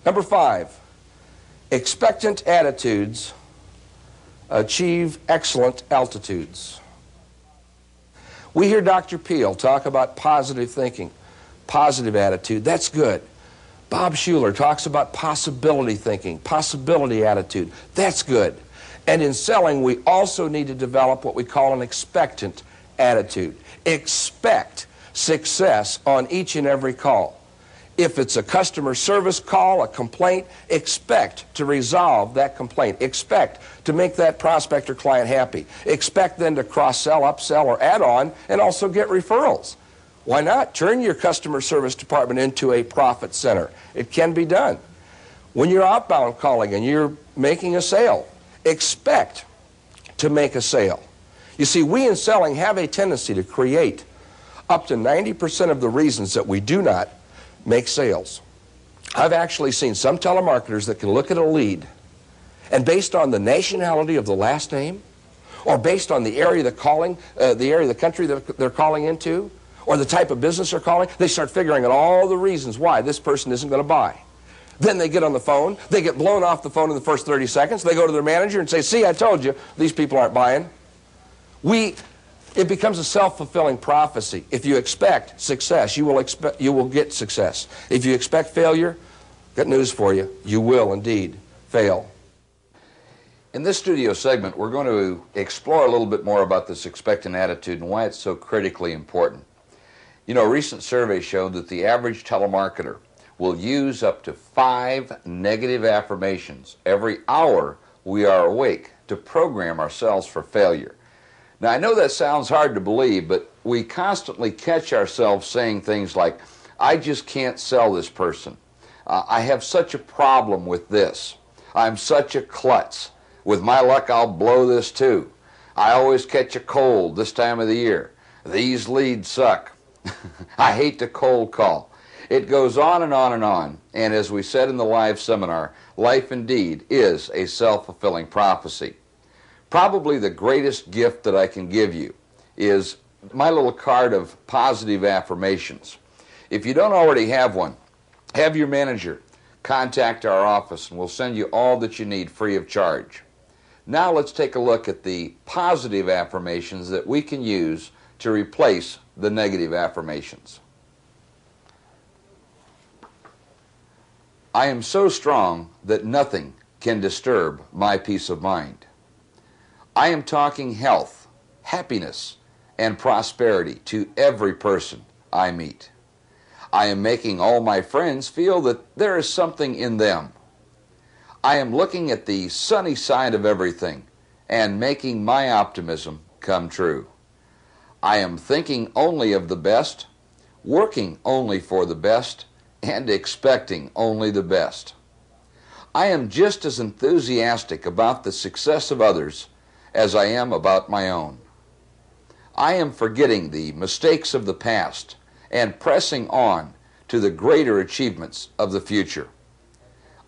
Number 5, expectant attitudes achieve excellent altitudes. We hear Dr. Peel talk about positive thinking, positive attitude. That's good. Bob Schuler talks about possibility thinking, possibility attitude. That's good. And in selling, we also need to develop what we call an expectant attitude. Expect success on each and every call. If it's a customer service call, a complaint, expect to resolve that complaint. Expect to make that prospect or client happy. Expect then to cross-sell, upsell, or add on, and also get referrals. Why not? Turn your customer service department into a profit center. It can be done. When you're outbound calling and you're making a sale, expect to make a sale. You see, we in selling have a tendency to create up to 90% of the reasons that we do not make sales. I've actually seen some telemarketers that can look at a lead and based on the nationality of the last name or based on the area of the country that they're calling into or the type of business they're calling, they start figuring out all the reasons why this person isn't going to buy. Then they get on the phone, they get blown off the phone in the first 30 seconds, they go to their manager and say, see, I told you, these people aren't buying. It becomes a self-fulfilling prophecy. If you expect success, you will get success. If you expect failure, got news for you. You will indeed fail. In this studio segment, we're going to explore a little bit more about this expectant attitude and why it's so critically important. You know, a recent survey showed that the average telemarketer will use up to 5 negative affirmations every hour we are awake to program ourselves for failure. Now, I know that sounds hard to believe, but we constantly catch ourselves saying things like, I just can't sell this person. I have such a problem with this. I'm such a klutz. With my luck, I'll blow this too. I always catch a cold this time of the year. These leads suck. I hate to cold call. It goes on and on and on. And as we said in the live seminar, life indeed is a self-fulfilling prophecy. Probably the greatest gift that I can give you is my little card of positive affirmations. If you don't already have one, have your manager contact our office and we'll send you all that you need free of charge. Now let's take a look at the positive affirmations that we can use to replace the negative affirmations. I am so strong that nothing can disturb my peace of mind. I am talking health, happiness, and prosperity to every person I meet. I am making all my friends feel that there is something in them. I am looking at the sunny side of everything and making my optimism come true. I am thinking only of the best, working only for the best, and expecting only the best. I am just as enthusiastic about the success of others as I am about my own. I am forgetting the mistakes of the past and pressing on to the greater achievements of the future.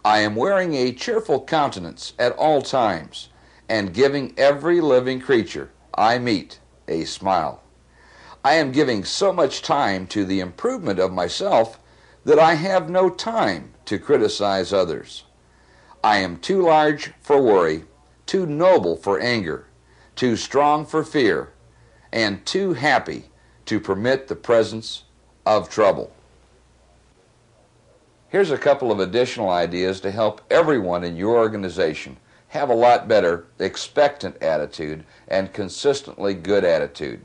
I am wearing a cheerful countenance at all times and giving every living creature I meet a smile. I am giving so much time to the improvement of myself that I have no time to criticize others. I am too large for worry, too noble for anger, too strong for fear, and too happy to permit the presence of trouble. Here's a couple of additional ideas to help everyone in your organization have a lot better expectant attitude and consistently good attitude.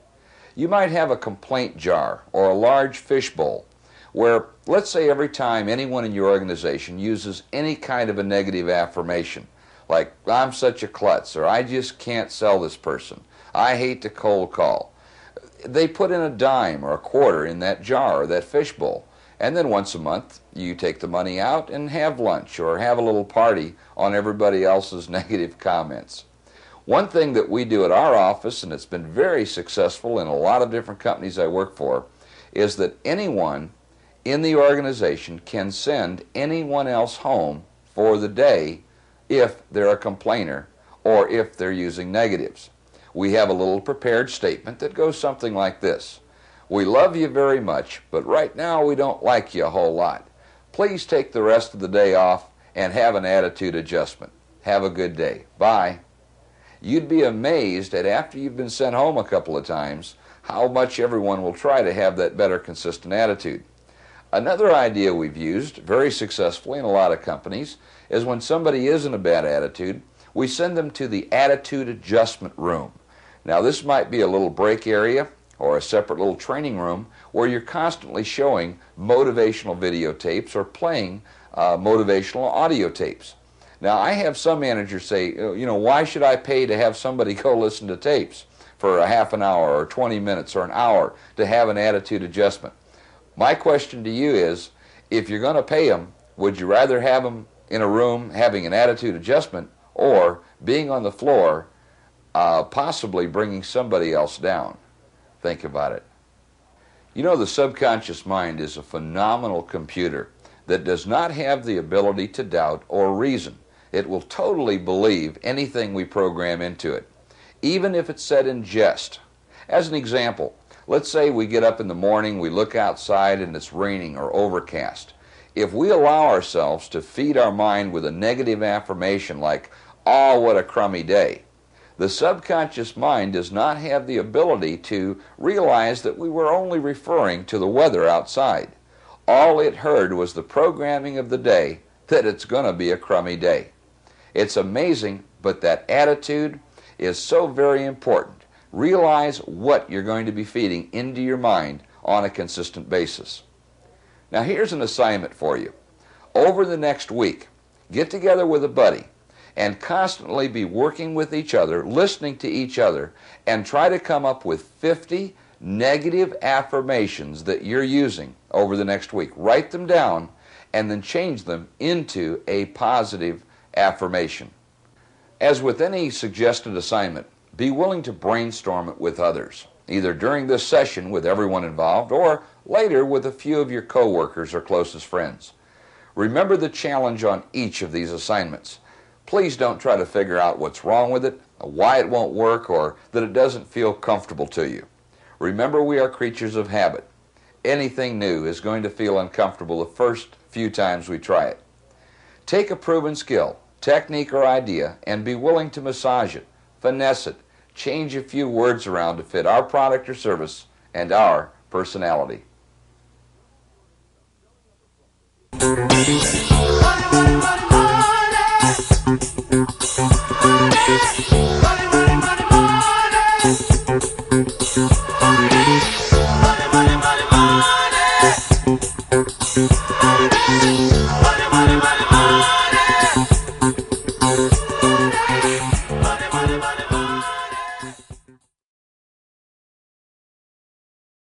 You might have a complaint jar or a large fishbowl where, let's say, every time anyone in your organization uses any kind of a negative affirmation, like, I'm such a klutz, or I just can't sell this person, I hate to cold call, they put in a dime or a quarter in that jar or that fishbowl. And then once a month, you take the money out and have lunch or have a little party on everybody else's negative comments. One thing that we do at our office, and it's been very successful in a lot of different companies I work for, is that anyone in the organization can send anyone else home for the day if they're a complainer or if they're using negatives. We have a little prepared statement that goes something like this. We love you very much, but right now we don't like you a whole lot. Please take the rest of the day off and have an attitude adjustment. Have a good day. Bye. You'd be amazed at after you've been sent home a couple of times how much everyone will try to have that better consistent attitude. Another idea we've used very successfully in a lot of companies is when somebody is in a bad attitude, we send them to the attitude adjustment room. Now this might be a little break area or a separate little training room where you're constantly showing motivational videotapes or playing motivational audio tapes. Now I have some managers say, why should I pay to have somebody go listen to tapes for a half an hour or 20 minutes or an hour to have an attitude adjustment? My question to you is, if you're going to pay them, would you rather have them in a room having an attitude adjustment or being on the floor possibly bringing somebody else down? Think about it. You know, the subconscious mind is a phenomenal computer that does not have the ability to doubt or reason. It will totally believe anything we program into it, even if it's said in jest. As an example, let's say we get up in the morning, we look outside and it's raining or overcast. If we allow ourselves to feed our mind with a negative affirmation like, "Oh, what a crummy day," the subconscious mind does not have the ability to realize that we were only referring to the weather outside. All it heard was the programming of the day that it's going to be a crummy day. It's amazing, but that attitude is so very important. Realize what you're going to be feeding into your mind on a consistent basis. Now here's an assignment for you. Over the next week, get together with a buddy and constantly be working with each other, listening to each other, and try to come up with 50 negative affirmations that you're using over the next week. Write them down and then change them into a positive affirmation. As with any suggested assignment, be willing to brainstorm it with others, either during this session with everyone involved or later with a few of your coworkers or closest friends. Remember the challenge on each of these assignments. Please don't try to figure out what's wrong with it, why it won't work, or that it doesn't feel comfortable to you. Remember, we are creatures of habit. Anything new is going to feel uncomfortable the first few times we try it. Take a proven skill, technique, or idea and be willing to massage it, finesse it, change a few words around to fit our product or service and our personality.